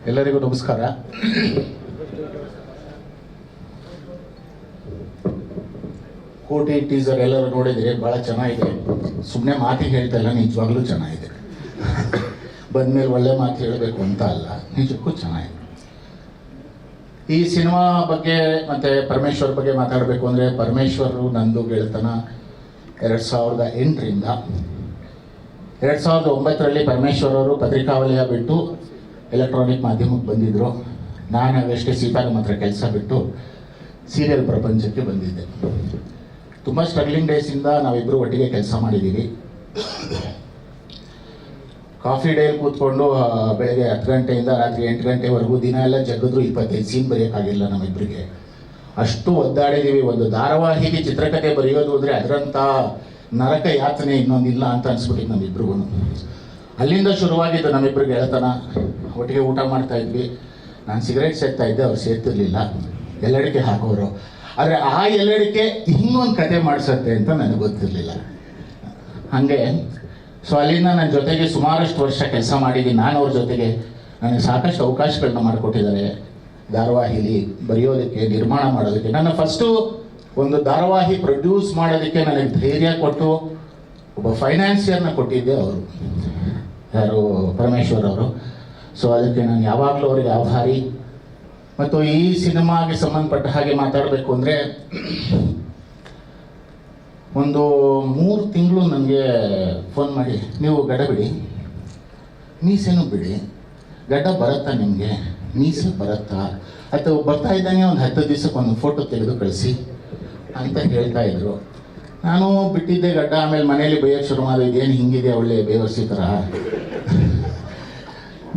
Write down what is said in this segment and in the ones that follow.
ಎಲ್ಲರಿಗೂ ನಮಸ್ಕಾರ. ಕೋಟಿ ಟೀಸರ್ ಎಲ್ಲರೂ ನೋಡಿದರೆ ಭಾಳ ಚೆನ್ನಾಗಿದೆ. ಸುಮ್ಮನೆ ಮಾತಿಗೆ ಹೇಳ್ತಾ ಇಲ್ಲ, ನಿಜವಾಗ್ಲೂ ಚೆನ್ನಾಗಿದೆ. ಬಂದಮೇಲೆ ಒಳ್ಳೆ ಮಾತು ಹೇಳಬೇಕು ಅಂತ ಅಲ್ಲ, ನಿಜಕ್ಕೂ ಚೆನ್ನಾಗಿದೆ. ಈ ಸಿನಿಮಾ ಬಗ್ಗೆ ಮತ್ತು ಪರಮೇಶ್ವರ್ ಬಗ್ಗೆ ಮಾತಾಡಬೇಕು ಅಂದರೆ, ಪರಮೇಶ್ವರು ನಂದು ಗೆಳೆತನ 2008ರಿಂದ 2009ರಲ್ಲಿ ಪರಮೇಶ್ವರ್ ಅವರು ಪತ್ರಿಕಾ ವಲಯ ಬಿಟ್ಟು ಎಲೆಕ್ಟ್ರಾನಿಕ್ ಮಾಧ್ಯಮಕ್ಕೆ ಬಂದಿದ್ದರು. ನಾನು ಅಷ್ಟೇ ಸೀತಾರಾಮ್ ಹತ್ರ ಕೆಲಸ ಬಿಟ್ಟು ಸೀರಿಯಲ್ ಪ್ರಪಂಚಕ್ಕೆ ಬಂದಿದ್ದೆ. ತುಂಬ ಸ್ಟ್ರಗ್ಲಿಂಗ್ ಡೇಸಿಂದ ನಾವಿಬ್ಬರು ಒಟ್ಟಿಗೆ ಕೆಲಸ ಮಾಡಿದ್ದೀವಿ. ಕಾಫಿ ಡೇಲಿ ಕೂತ್ಕೊಂಡು ಬೆಳಗ್ಗೆ 10 ಗಂಟೆಯಿಂದ ರಾತ್ರಿ 8 ಗಂಟೆವರೆಗೂ ದಿನ ಎಲ್ಲ ಜಗ್ಗಿದ್ರು 25 ಸೀನ್ ಬರೆಯೋಕ್ಕಾಗಿಲ್ಲ ನಮ್ಮಿಬ್ಬರಿಗೆ. ಅಷ್ಟು ಒದ್ದಾಡಿದ್ದೀವಿ. ಒಂದು ಧಾರಾವಾಹಿಗೆ ಚಿತ್ರಕಥೆ ಬರೆಯೋದು ಅಂದರೆ ಅದರಂಥ ನರಕ ಯಾತನೆ ಇನ್ನೊಂದಿಲ್ಲ ಅಂತ ಅನಿಸ್ಬಿಟ್ಟಿದ್ದು ನಮ್ಮಿಬ್ರಿಗೂ. ಅಲ್ಲಿಂದ ಶುರುವಾಗಿದ್ದು ನಮ್ಮಿಬ್ಬರಿಗೆ ಗೆಳೆತನ. ಒಟ್ಟಿಗೆ ಊಟ ಮಾಡ್ತಾ ಇದ್ವಿ. ನಾನು ಸಿಗರೇಟ್ ಸೇರ್ತಾ ಇದ್ದೆ, ಅವ್ರು ಸೇರ್ತಿರ್ಲಿಲ್ಲ. ಎಲ್ಲಡಿಕೆ ಹಾಕೋರು. ಆದರೆ ಆ ಎಲ್ಲಡಿಕೆ ಹಿಂಗೊಂದು ಕತೆ ಮಾಡಿಸುತ್ತೆ ಅಂತ ನನಗೆ ಗೊತ್ತಿರಲಿಲ್ಲ. ಹಾಗೆ ಸೊ ಅಲ್ಲಿಂದ ನನ್ನ ಜೊತೆಗೆ ಸುಮಾರಷ್ಟು ವರ್ಷ ಕೆಲಸ ಮಾಡಿದ್ದೀನಿ. ನಾನು ಅವ್ರ ಜೊತೆಗೆ ನನಗೆ ಸಾಕಷ್ಟು ಅವಕಾಶಗಳನ್ನ ಮಾಡಿಕೊಟ್ಟಿದ್ದಾರೆ. ಧಾರಾವಾಹಿಲಿ ಬರೆಯೋದಕ್ಕೆ, ನಿರ್ಮಾಣ ಮಾಡೋದಕ್ಕೆ. ನನ್ನ ಫಸ್ಟು ಒಂದು ಧಾರಾವಾಹಿ ಪ್ರೊಡ್ಯೂಸ್ ಮಾಡೋದಕ್ಕೆ ನನಗೆ ಧೈರ್ಯ ಕೊಟ್ಟು ಒಬ್ಬ ಫೈನಾನ್ಸಿಯರ್ನ ಕೊಟ್ಟಿದ್ದೆ ಅವರು, ಯಾರು ಪರಮೇಶ್ವರ್ ಅವರು. ಸೊ ಅದಕ್ಕೆ ನಾನು ಯಾವಾಗಲೂ ಅವರಿಗೆ ಆಭಾರಿ. ಮತ್ತು ಈ ಸಿನಿಮಾಗೆ ಸಂಬಂಧಪಟ್ಟ ಹಾಗೆ ಮಾತಾಡಬೇಕು ಅಂದರೆ, ಒಂದು 3 ತಿಂಗಳು ನನಗೆ ಫೋನ್ ಮಾಡಿ, ನೀವು ಗಡ್ಡ ಬಿಡಿ, ಮೀಸೆನೂ ಬಿಡಿ, ಗಡ್ಡ ಬರುತ್ತಾ ನಿಮಗೆ, ಮೀಸೆ ಬರುತ್ತಾ, ಅಥವಾ ಬರ್ತಾ ಇದ್ದಂಗೆ ಒಂದು 10 ದಿವಸಕ್ಕೆ ಒಂದು ಫೋಟೋ ತೆಗೆದು ಕಳಿಸಿ ಅಂತ ಹೇಳ್ತಾ ಇದ್ರು. ನಾನು ಬಿಟ್ಟಿದ್ದೆ ಗಡ್ಡ. ಆಮೇಲೆ ಮನೇಲಿ ಬೈಯೋಕ್ಕೆ ಶುರು ಮಾಡಿದೆ, ಇದೇನು ಹಿಂಗಿದೆ ಒಳ್ಳೆ ಬೇವರ್ಸಿ ಥರ,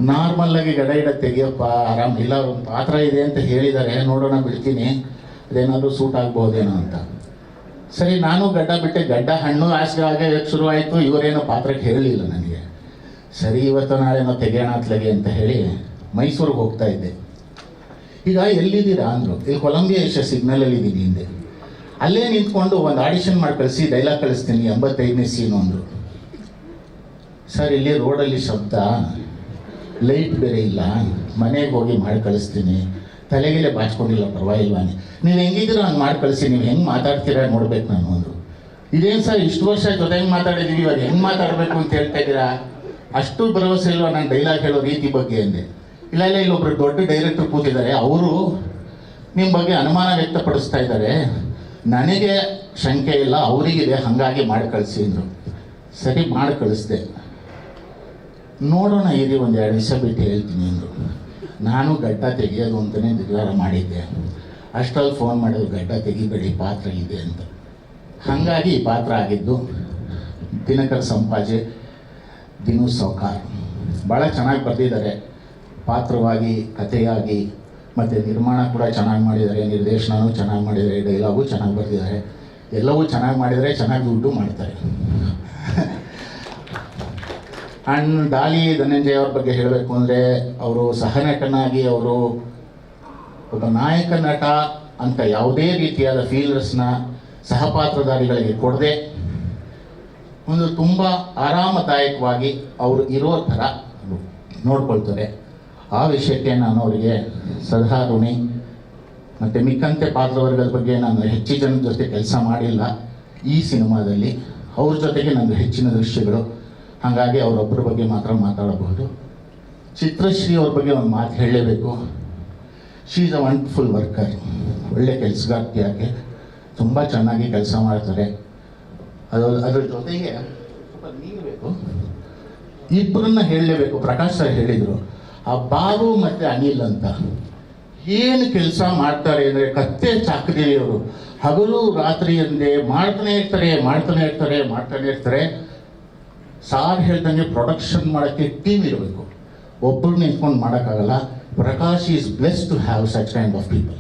ನಾರ್ಮಲ್ಲಾಗಿ ಗಡ್ಡ ತೆಗಿಯಪ್ಪ, ಆರಾಮ್. ಇಲ್ಲ ಒಂದು ಪಾತ್ರ ಇದೆ ಅಂತ ಹೇಳಿದ್ದಾರೆ, ನೋಡೋಣ ಬಿಡ್ತೀನಿ, ಅದೇನಾದರೂ ಸೂಟ್ ಆಗ್ಬೋದೇನೋ ಅಂತ. ಸರಿ, ನಾನು ಗಡ್ಡ ಬಿಟ್ಟೆ. ಗಡ್ಡ ಹಣ್ಣು ಆಸೆಗೆ ಶುರುವಾಯಿತು. ಇವರೇನೋ ಪಾತ್ರಕ್ಕೆ ಹೇಳಲಿಲ್ಲ ನನಗೆ. ಸರಿ, ಇವತ್ತು ನಾಳೆನೋ ತೆಗೆಯೋಣ ಅತ್ಲಗೆ ಅಂತ ಹೇಳಿ ಮೈಸೂರಿಗೆ ಹೋಗ್ತಾ ಇದ್ದೆ. ಈಗ ಎಲ್ಲಿದ್ದೀರಾ ಅಂದರು. ಇಲ್ಲಿ ಕೊಲಂಬಿಯಾ ಏಷ್ಯಾ ಸಿಗ್ನಲಲ್ಲಿ ಇದ್ದೀನಿ ಹಿಂದೆ. ಅಲ್ಲೇ ನಿಂತ್ಕೊಂಡು ಒಂದು ಆಡಿಷನ್ ಮಾಡಿ ಕಳಿಸಿ, ಡೈಲಾಗ್ ಕಳಿಸ್ತೀನಿ, 85ನೇ ಸೀನು ಅಂದರು. ಸರ್, ಇಲ್ಲಿ ರೋಡಲ್ಲಿ ಶಬ್ದ, ಲೈಟ್ ಬೇರೆ ಇಲ್ಲ, ಮನೆಗೆ ಹೋಗಿ ಮಾಡಿ ಕಳಿಸ್ತೀನಿ, ತಲೆಗೆಲೆ ಬಾಚ್ಕೊಂಡಿಲ್ಲ, ಪರವಾಗಿಲ್ವಾನೆ, ನೀವು ಹೆಂಗಿದ್ದೀರೋ ಹಂಗೆ ಮಾಡಿ ಕಳಿಸಿ, ನೀವು ಹೆಂಗೆ ಮಾತಾಡ್ತೀರಾ ನೋಡ್ಬೇಕು ನಾನು ಅಂದರು. ಇದೇನು ಸರ್, ಇಷ್ಟು ವರ್ಷ ಜೊತೆಗೆ ಮಾತಾಡಿದ್ದೀವಿ, ಇವಾಗ ಹೆಂಗೆ ಮಾತಾಡಬೇಕು ಅಂತ ಹೇಳ್ತಾ ಇದ್ದೀರಾ, ಅಷ್ಟು ಭರವಸೆ ಇಲ್ವಾ ನಾನು ಡೈಲಾಗ್ ಹೇಳೋ ರೀತಿ ಬಗ್ಗೆ ಅಂದೆ. ಇಲ್ಲ ಇಲ್ಲ, ಇಲ್ಲೊಬ್ರು ದೊಡ್ಡ ಡೈರೆಕ್ಟರ್ ಕೂತಿದ್ದಾರೆ, ಅವರು ನಿಮ್ಮ ಬಗ್ಗೆ ಅನುಮಾನ ವ್ಯಕ್ತಪಡಿಸ್ತಾ ಇದ್ದಾರೆ, ನನಗೆ ಶಂಕೆ ಇಲ್ಲ, ಅವರಿಗಿದೆ, ಹಾಗಾಗಿ ಮಾಡಿ ಕಳಿಸಿ ಅಂದರು. ಸರಿ, ಮಾಡಿ ಕಳಿಸ್ದೆ. ನೋಡೋಣ ಇರಿ, ಒಂದು 2 ದಿವಸ ಬಿಟ್ಟು ಹೇಳ್ತೀನಿ ಅಂದರು. ನಾನು ಗಡ್ಡ ತೆಗೆಯೋದು ಅಂತಲೇ ನಿರ್ಧಾರ ಮಾಡಿದ್ದೆ. ಅಷ್ಟರಲ್ಲಿ ಫೋನ್ ಮಾಡೋದು, ಗಡ್ಡ ತೆಗಿಬೇಡಿ, ಪಾತ್ರ ಇದೆ ಅಂತ. ಹಾಗಾಗಿ ಈ ಪಾತ್ರ ಆಗಿದ್ದು ದಿನಕರ್ ಸಂಪಾಜೆ, ದಿನು ಸೌಕಾರ್. ಭಾಳ ಚೆನ್ನಾಗಿ ಬರೆದಿದ್ದಾರೆ, ಪಾತ್ರವಾಗಿ, ಕಥೆಯಾಗಿ, ಮತ್ತು ನಿರ್ಮಾಣ ಕೂಡ ಚೆನ್ನಾಗಿ ಮಾಡಿದ್ದಾರೆ, ನಿರ್ದೇಶನವೂ ಚೆನ್ನಾಗಿ ಮಾಡಿದ್ದಾರೆ, ಡೈಲಾಗು ಚೆನ್ನಾಗಿ ಬರೆದಿದ್ದಾರೆ. ಎಲ್ಲವೂ ಚೆನ್ನಾಗಿ ಮಾಡಿದರೆ ಚೆನ್ನಾಗಿ ದುಡ್ಡು ಮಾಡ್ತಾರೆ. ಆ್ಯಂಡ್ ಡಾಲಿ ಧನಂಜಯ ಅವ್ರ ಬಗ್ಗೆ ಹೇಳಬೇಕು ಅಂದರೆ, ಅವರು ಸಹನಟನಾಗಿ ಅವರು ಒಬ್ಬ ನಾಯಕ ನಟ ಅಂತ ಯಾವುದೇ ರೀತಿಯಾದ ಫೀಲರ್ಸ್ನ ಸಹಪಾತ್ರಧಾರಿಗಳಿಗೆ ಕೊಡದೆ ಒಂದು ತುಂಬ ಆರಾಮದಾಯಕವಾಗಿ ಅವರು ಇರೋ ಥರ ನೋಡ್ಕೊಳ್ತಾರೆ. ಆ ವಿಷಯಕ್ಕೆ ನಾನು ಅವರಿಗೆ ಸದಾ ಋಣಿ. ಮತ್ತು ಮಿಕ್ಕಂತೆ ಪಾತ್ರವರ್ಗದ ಬಗ್ಗೆ ನಾನು ಹೆಚ್ಚು ಜನದ ಜೊತೆ ಕೆಲಸ ಮಾಡಿಲ್ಲ ಈ ಸಿನಿಮಾದಲ್ಲಿ. ಅವ್ರ ಜೊತೆಗೆ ನನಗೆ ಹೆಚ್ಚಿನ ದೃಶ್ಯಗಳು, ಹಾಗಾಗಿ ಅವರೊಬ್ಬರ ಬಗ್ಗೆ ಮಾತ್ರ ಮಾತಾಡಬಹುದು. ಚಿತ್ರಶ್ರೀ ಅವ್ರ ಬಗ್ಗೆ ಒಂದು ಮಾತು ಹೇಳಲೇಬೇಕು. She is a wonderful worker. ಒಳ್ಳೆ ಕೆಲಸಗಾರ್ತಿ ಆಕೆ, ತುಂಬ ಚೆನ್ನಾಗಿ ಕೆಲಸ ಮಾಡ್ತಾರೆ. ಅದ್ರ ಜೊತೆಗೆ ಸ್ವಲ್ಪ ನೀಗಬೇಕು, ಇಬ್ಬರನ್ನ ಹೇಳಲೇಬೇಕು. ಪ್ರಕಾಶ್ ಸರ್ ಹೇಳಿದರು, ಆ ಬಾಬು ಮತ್ತು ಅನಿಲ್ ಅಂತ ಏನು ಕೆಲಸ ಮಾಡ್ತಾರೆ ಅಂದರೆ, ಕತ್ತೆ ಚಾಕರಿಯವರು ಹಗಲು ರಾತ್ರಿ ಎಂದೇ ಮಾಡ್ತಾನೆ ಇರ್ತಾರೆ. ಸಾರ್ ಹೇಳ್ದಂಗೆ ಪ್ರೊಡಕ್ಷನ್ ಮಾಡೋಕ್ಕೆ ಟೀಮ್ ಇರಬೇಕು, ಒಬ್ಬರು ನಿಂತ್ಕೊಂಡು ಮಾಡೋಕ್ಕಾಗಲ್ಲ. Prakash is blessed to have such kind of people.